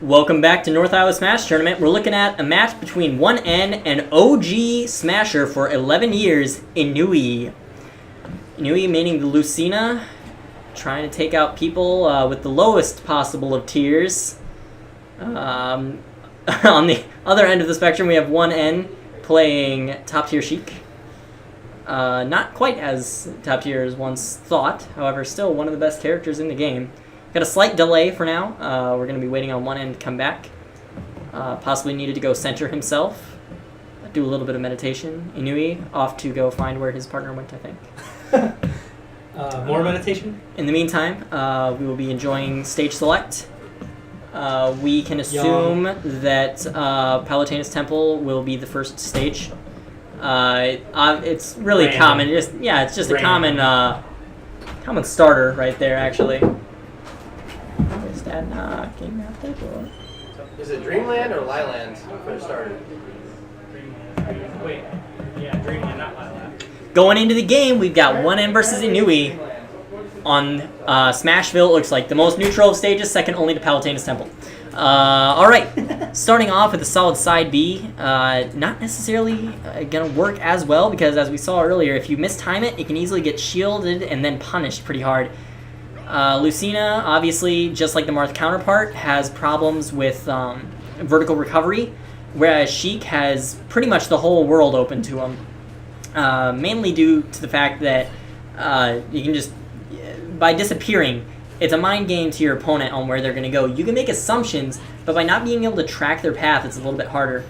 Welcome back to North Iowa Smash Tournament. We're looking at a match between 1N and OG Smasher for 11 years, Inui. Inui meaning the Lucina, trying to take out people with the lowest possible of tiers. On the other end of the spectrum, we have 1N playing top tier Sheik. Not quite as top tier as once thought, however, still one of the best characters in the game. Got a slight delay for now. We're going to be waiting on 1N to come back. Possibly needed to go center himself. Do a little bit of meditation. Inui off to go find where his partner went, I think. More meditation? In the meantime, we will be enjoying stage select. We can assume that Palutena's Temple will be the first stage. It's really Random. common. It's just a common starter right there, actually. Is that knocking at the door? Is it Dreamland or Liland for starter? Wait, yeah, Dreamland, not Lilac. Going into the game, we've got 1N versus Inui on Smashville. Looks like the most neutral of stages, second only to Palutena's Temple. All right, starting off with a solid side B. Not necessarily going to work as well because, as we saw earlier, if you mistime it, it can easily get shielded and then punished pretty hard. Lucina, obviously, just like the Marth counterpart, has problems with vertical recovery, whereas Sheik has pretty much the whole world open to him. Mainly due to the fact that you can just, by disappearing, it's a mind game to your opponent on where they're going to go. You can make assumptions, but by not being able to track their path, it's a little bit harder.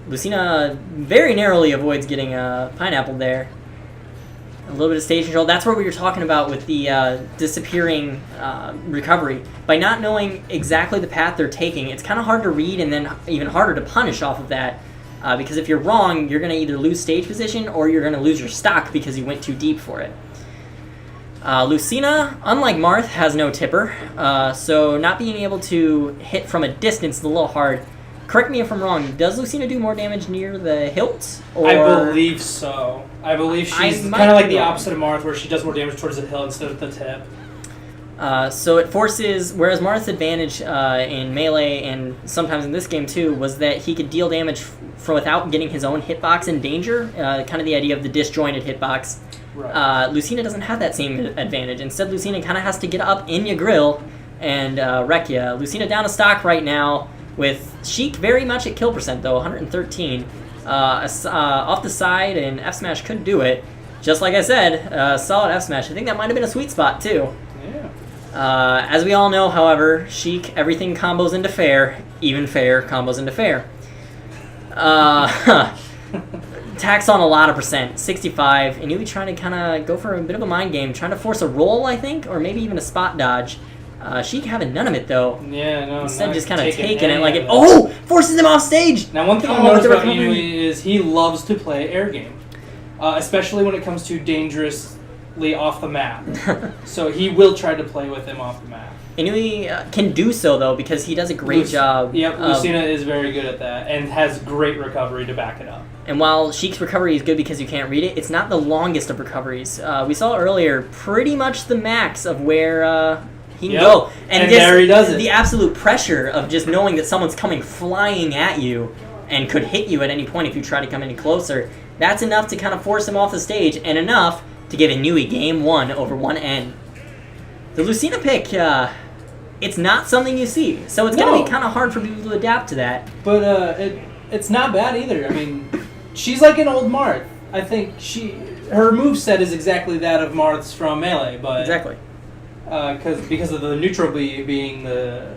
Lucina very narrowly avoids getting a pineapple there. A little bit of stage control. That's what we were talking about with the disappearing recovery. By not knowing exactly the path they're taking, it's kind of hard to read and then even harder to punish off of that. Because if you're wrong, you're going to either lose stage position or you're going to lose your stock because you went too deep for it. Lucina, unlike Marth, has no tipper. So not being able to hit from a distance is a little hard. Correct me if I'm wrong. Does Lucina do more damage near the hilt? Or... I believe so. I believe she's kind of like the opposite of Marth, where she does more damage towards the hilt instead of the tip. So it forces, whereas Marth's advantage in melee and sometimes in this game too was that he could deal damage without getting his own hitbox in danger. Kind of the idea of the disjointed hitbox. Right. Lucina doesn't have that same advantage. Instead, Lucina kind of has to get up in your grill and wreck ya. Lucina down a stock right now. With Sheik very much at kill percent, though, 113. Off the side, and F Smash could do it. Just like I said, solid F Smash. I think that might have been a sweet spot, too. Yeah. As we all know, however, Sheik, everything combos into fair. Even fair combos into fair. Tax on a lot of percent, 65. And Inui trying to kind of go for a bit of a mind game. Trying to force a roll, I think, or maybe even a spot dodge. Sheik having none of it, though. Yeah, no. Instead, just kind of taking it like it. Oh! Forces him off stage! Now, one thing I noticed about Inui is he loves to play air game. Especially when it comes to dangerously off the map. So he will try to play with him off the map. Inui can do so, though, because he does a great job. Yep, Lucina is very good at that and has great recovery to back it up. And while Sheik's recovery is good because you can't read it, it's not the longest of recoveries. We saw earlier pretty much the max of where he can go. And there he does it. The absolute pressure of just knowing that someone's coming flying at you and could hit you at any point if you try to come any closer, that's enough to kind of force him off the stage and enough to give Inui game 1 over 1N. The Lucina pick, it's not something you see, so it's going to be kind of hard for people to adapt to that. But it's not bad either. I mean, she's like an old Marth. I think her moveset is exactly that of Marth's from Melee, but Exactly. Because of the neutral being the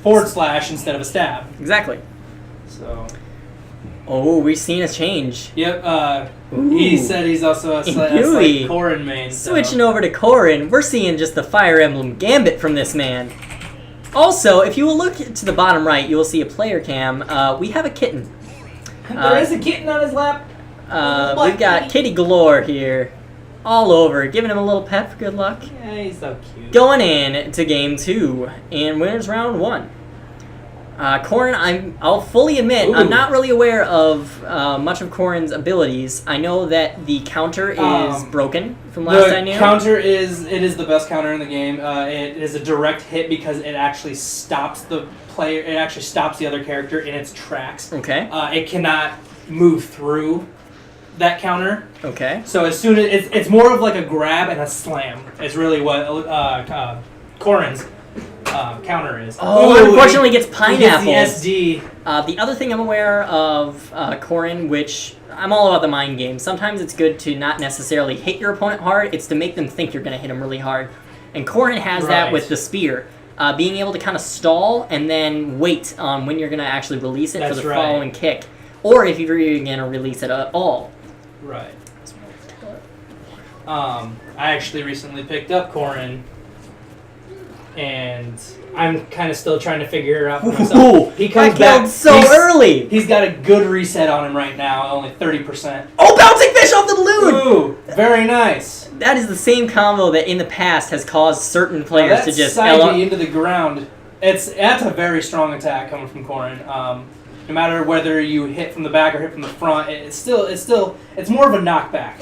forward slash instead of a stab. Exactly. So. Oh, we've seen a change. Yep. He said he's also a slight Corrin main. So. Switching over to Corrin, we're seeing just the Fire Emblem gambit from this man. Also, if you will look to the bottom right, you will see a player cam. We have a kitten. There is a kitten on his lap. We've got kitty galore here. All over, giving him a little pep for good luck. Yeah, he's so cute. Going in to game 2, and winners round 1. Corrin, I'll fully admit, I'm Ooh. not really aware of much of Corrin's abilities. I know that the counter is broken from last I knew. The counter is the best counter in the game. It is a direct hit because it actually stops the player. It actually stops the other character in its tracks. Okay. It cannot move through that counter. Okay. So as soon as it's more of like a grab and a slam. Is really what Corrin's counter is. Oh, Ooh, unfortunately, gets pineapples. He gets the SD. The other thing I'm aware of Corrin, which I'm all about the mind game. Sometimes it's good to not necessarily hit your opponent hard. It's to make them think you're going to hit them really hard. And Corrin has that with the spear. Being able to kind of stall and then wait on when you're going to actually release it for the following kick. Or if you're even going to release it at all. Right. I actually recently picked up Corrin, and I'm kind of still trying to figure it out for myself. He comes back so early. He's got a good reset on him right now, only 30%. Oh, bouncing fish off the balloon! Ooh, very nice. That is the same combo that in the past has caused certain players to just side B into the ground. That's a very strong attack coming from Corrin. No matter whether you hit from the back or hit from the front, it's more of a knockback.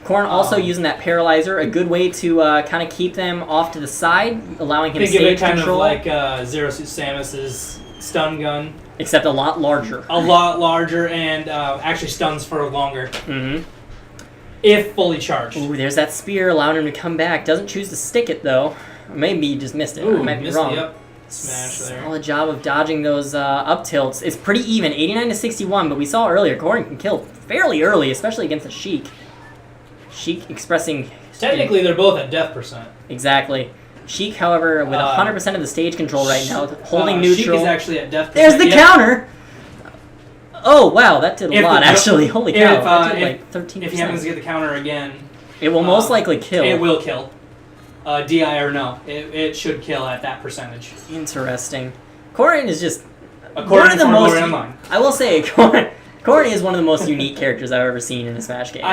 Corrin also using that paralyzer, a good way to kind of keep them off to the side, allowing him Think of it stage kind control. of like Zero Suit Samus's stun gun. Except a lot larger. A lot larger and actually stuns for longer. Mm-hmm. If fully charged. Ooh, there's that spear allowing him to come back. Doesn't choose to stick it, though. Or maybe he just missed it. Ooh, I might be missed wrong. the up smash there. Solid job of dodging those up tilts. It's pretty even, 89 to 61, but we saw earlier, Corrin can kill fairly early, especially against a Sheik. Sheik expressing... Technically, they're both at death percent. Exactly. Sheik, however, with 100% of the stage control right now, holding neutral. Sheik is actually at death There's percent. the counter! Oh, wow, that did a lot, actually. Holy cow, that did like 13%. If he happens to get the counter again... It will most likely kill. It will kill. DI or no. It should kill at that percentage. Interesting. Corrin is just... According to the most... I will say, Corrin is one of the most unique characters I've ever seen in a Smash game.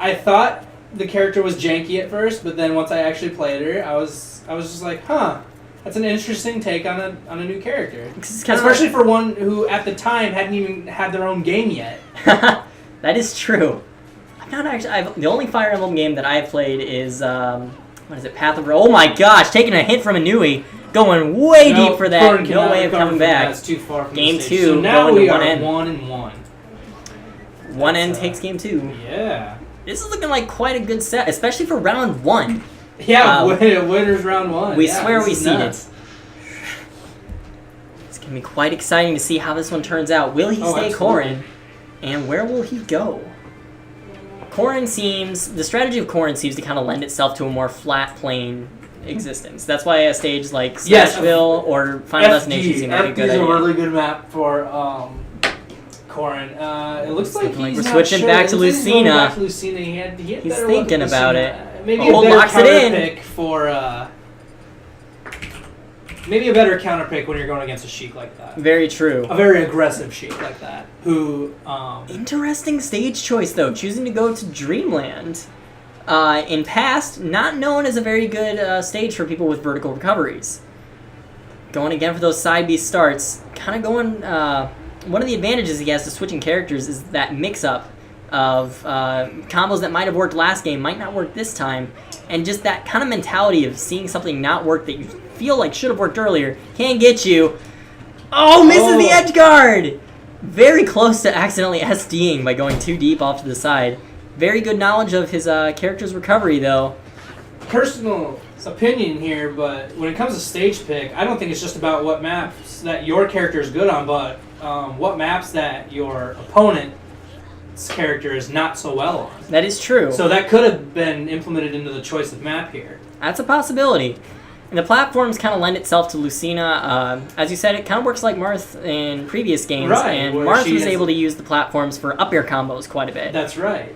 I thought the character was janky at first, but then once I actually played her, I was just like, huh, that's an interesting take on a new character. Especially for one who at the time hadn't even had their own game yet. That is true. I'm not actually. The only Fire Emblem game that I've played is what is it? Path of... Oh my gosh, taking a hit from Inui, going way deep for that. No way of coming back. That's too far from Game the stage. 2. So now we are 1-1. 1-1 takes game 2. Yeah. This is looking like quite a good set, especially for round 1. Yeah, winner's round 1. We swear we seen it. It's going to be quite exciting to see how this one turns out. Will he stay Corrin? And where will he go? The strategy of Corrin seems to kind of lend itself to a more flat plane existence. That's why a stage like Smashville or Final Destination seem like a good idea. FD is a really good map for Corrin. It looks like we're switching back to Lucina. He's thinking about it. Maybe a better counter pick for. Maybe a better counter pick when you're going against a Sheik like that. Very true. A very aggressive Sheik like that. Who. Interesting stage choice though, choosing to go to Dreamland. In past, not known as a very good stage for people with vertical recoveries. Going again for those side B starts, kind of going. One of the advantages he has to switching characters is that mix-up of combos that might have worked last game might not work this time, and just that kind of mentality of seeing something not work that you feel like should have worked earlier can get you. Oh, misses the edge guard! Very close to accidentally SDing by going too deep off to the side. Very good knowledge of his character's recovery, though. Personal opinion here, but when it comes to stage pick, I don't think it's just about what maps that your character is good on, but what maps that your opponent's character is not so well on. That is true. So that could have been implemented into the choice of map here. That's a possibility. And the platforms kind of lend itself to Lucina. As you said, it kind of works like Marth in previous games. Right, and Marth was able to use the platforms for up air combos quite a bit. That's right.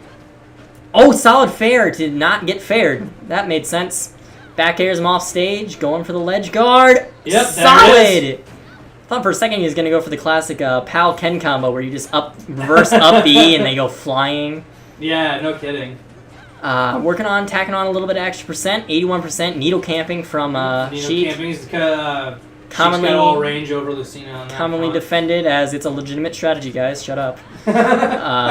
Oh, solid fair to not get faired. That made sense. Back airs him off stage, going for the ledge guard. Yep, solid! Thought for a second he was going to go for the classic Pal Ken combo where you just reverse up B and they go flying. Yeah, no kidding. Working on, tacking on a little bit of extra percent, 81% needle camping from Needle Sheik. camping is Commonly, got all range over Lucina on that commonly front. defended as it's a legitimate strategy, guys. Shut up.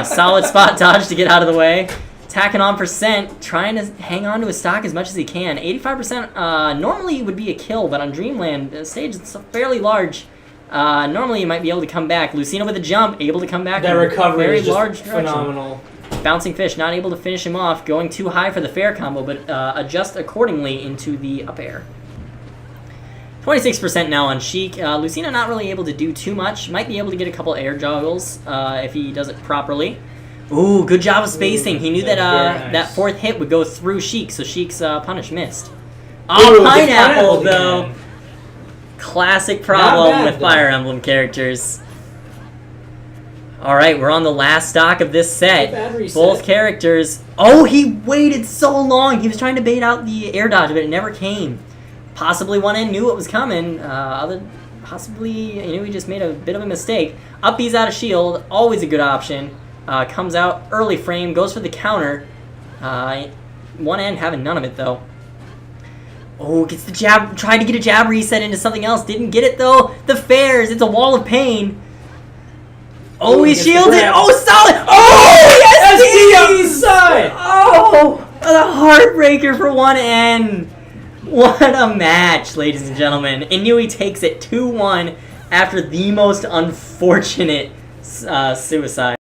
Solid spot dodge to get out of the way. Tacking on percent, trying to hang on to his stock as much as he can. 85% normally would be a kill, but on Dreamland stage it's fairly large. Normally you might be able to come back. Lucina with a jump, able to come back. That recovery very is just large direction. phenomenal. Bouncing Fish, not able to finish him off, going too high for the fair combo, but adjust accordingly into the up air. 26% now on Sheik. Lucina not really able to do too much. Might be able to get a couple air juggles if he does it properly. Ooh, good job of spacing. He knew that nice. that fourth hit would go through Sheik, so Sheik's punish missed. Oh, Ooh, pineapple, the though. again. Classic problem bad, with though. Fire Emblem characters. All right, we're on the last stock of this set. Bad reset. Both characters. Oh, he waited so long. He was trying to bait out the air dodge, but it never came. Possibly one end knew it was coming. Possibly Inui just made a bit of a mistake. Up B's out of shield, always a good option. Comes out early frame, goes for the counter. One end having none of it though. Oh, gets the jab. Tried to get a jab reset into something else. Didn't get it though. The fairs. It's a wall of pain. Oh, he gets the shielded. grab. Oh, solid. Oh, yes, SD outside. Oh, a heartbreaker for one end. What a match, ladies and gentlemen. Inui takes it 2-1 after the most unfortunate suicide.